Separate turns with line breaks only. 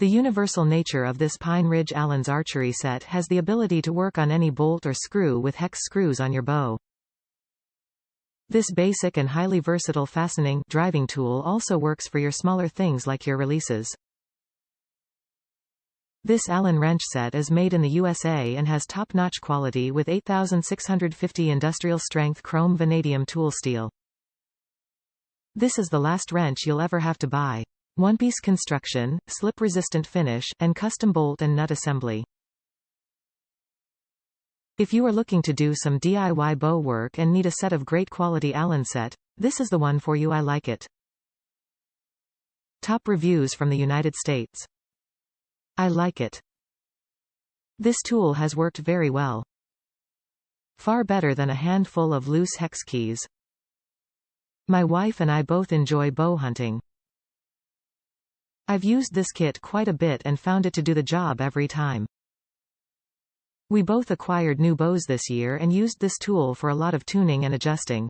The universal nature of this Pine Ridge Allens Archery set has the ability to work on any bolt or screw with hex screws on your bow. This basic and highly versatile fastening driving tool also works for your smaller things like your releases. This Allen wrench set is made in the USA and has top-notch quality with 8650 industrial-strength chrome vanadium tool steel. This is the last wrench you'll ever have to buy. One-piece construction, slip-resistant finish, and custom bolt and nut assembly. If you are looking to do some DIY bow work and need a set of great quality Allen set, this is the one for you. I like it. Top reviews from the United States. I like it. This tool has worked very well. Far better than a handful of loose hex keys. My wife and I both enjoy bow hunting. I've used this kit quite a bit and found it to do the job every time. We both acquired new bows this year and used this tool for a lot of tuning and adjusting.